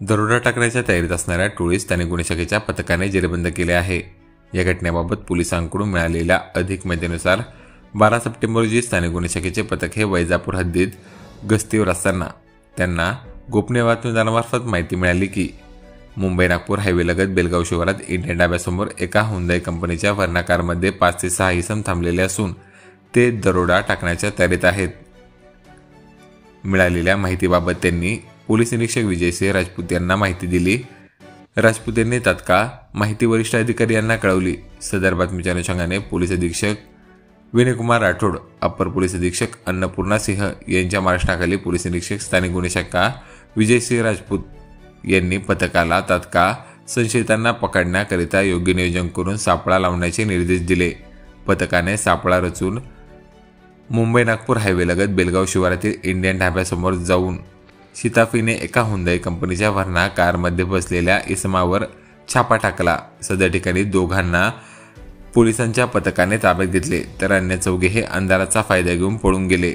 दरोडा टाकण्याच्या तयारीत असणाऱ्या टोळीस स्थानिक गुन्हे शाखेच्या पथकाने जेरबंद केले आहे। या घटनेबाबत पोलिसांकडून मिळालेल्या अधिक माहितीनुसार 12 सप्टेंबर रोजी स्थानिक गुन्हे शाखेचे पथक हे वैजापूर हद्दीत गस्तीवर असताना त्यांना गोपनीय बातमीदारामार्फत माहिती मिळाली की मुंबई नागपूर हायवेलगत बेलगाव शिवारात इंडियन ढाब्यासमोर एका हुंदाई कंपनीच्या व्हर्ना कारमध्ये 5 ते 6 इसम थांबलेले असून ते दरोडा टाकण्याच्या तयारीत आहेत। मिळालेल्या माहितीबाबत त्यांनी पोलीस निरीक्षक विजयसिंह राजपूत यांना माहिती दिली। राजपूत यांनी तात्काळ माहिती वरिष्ठ अधिकारी यांना कळवली। सदर बातमीच्या अनुषंगाने पोलीस अधीक्षक विनयकुमार राठोड, अप्पर पोलीस अधीक्षक अन्नपूर्णा सिंह यांच्या मार्गदर्शनाखाली पोलीस निरीक्षक स्थानिक गुन्हे शाखा विजयसिंह राजपूत यांनी पथकाला तात्काळ संशयितांना पकडण्याकरिता योग्य नियोजन करून सापळा लावण्याचे निर्देश दिले। पथकाने सापळा रचून मुंबई नागपूर हायवेलगत बेलगाव शिवारातील इंडियन ढाब्यासमोर जाऊन शिताफीने एका हुंदाई कंपनीच्या व्हर्ना कारमध्ये बसलेल्या इसमावर छापा टाकला। सदर ठिकाणी दोघांना पोलिसांच्या पथकाने ताब्यात घेतले, तर अन्य चौघे हे अंधाराचा फायदा घेऊन पळून गेले।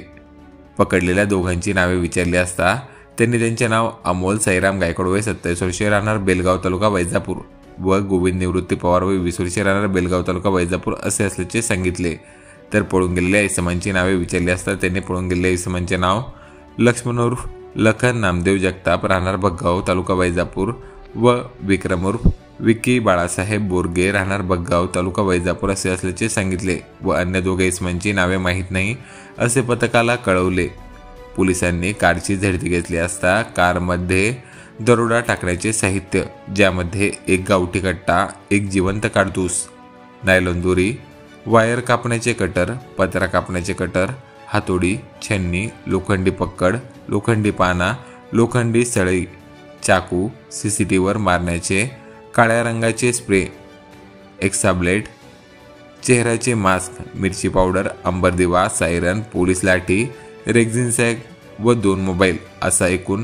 पकडलेल्या दोघांची नावे विचारली असता त्यांनी त्यांचे नाव अमोल साईराम गायकवाड वय 27 वर्षे राहणार बेलगाव तालुका वैजापूर व गोविंद निवृत्ती पवार वय 20 वर्षे राहणार बेलगाव तालुका वैजापूर असे असल्याचे सांगितले। तर पळून गेलेल्या इसमांची नावे विचारली असता त्यांनी पळून गेलेल्या इसमांचे नाव लक्ष्मण उर्फ लखन नामदेव जगताप राहणार बग्गाव तालुका वैजापूर व विक्रम उर्फ विकी बाळासाहेब बोरगे राहणार बग्गाव तालुका वैजापूर असे असल्याचे सांगितले व अन्य दोघे इसमांची नावे माहीत नाही असे पथकाला कळवले। पोलिसांनी कारची झडती घेतली असता कारमध्ये दरोडा टाकण्याचे साहित्य, ज्यामध्ये एक गावठी कट्टा, एक जिवंत काडतूस, नायलॉन दोरी, वायर कापण्याचे कटर, पत्रा कापण्याचे कटर, हातोडी, छन्नी, लोखंडी पक्कड, लोखंडी पाना, लोखंडी सळई, चाकू, सीसीटीव्हीवर मारण्याचे काळ्या रंगाचे स्प्रे, एक्साब्लेट, चेहऱ्याचे मास्क, मिरची पावडर, अंबरदिवा, सायरन, पोलीस लाठी, रेक्झिन सॅग व 2 मोबाईल असा एकूण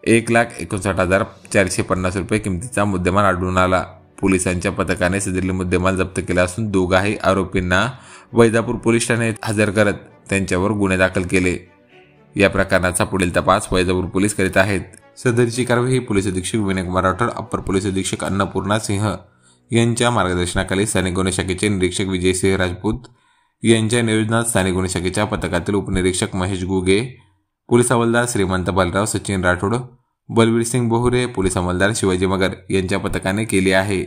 1,59,450 रुपये किमतीचा मुद्देमाल आढळून आला। पोलिसांच्या पथकाने सदरील मुद्देमाल जप्त केला असून दोघाही आरोपींना वैजापूर पोलीस ठाण्यात हजर करत त्यांच्यावर गुन्हे दाखल केले। या प्रकरणाचा पुढील तपास वैजापूर पोलीस करीत आहेत। सदरची कारवाई ही पोलीस अधीक्षक विनयकुमार राठोड, अप्पर पोलीस अधीक्षक अन्नपूर्णा सिंह यांच्या मार्गदर्शनाखाली स्थानिक गुन्हे शाखेचे निरीक्षक विजयसिंह राजपूत यांच्या नियोजनात स्थानिक गुन्हे शाखेच्या पथकातील उपनिरीक्षक महेश गुगे, पोलीस हवालदार श्रीमंत बालराव सचिन राठोड, बलवीर सिंग बोहुरे, पोलीस हवालदार शिवाजी मगर यांच्या पथकाने केली आहे।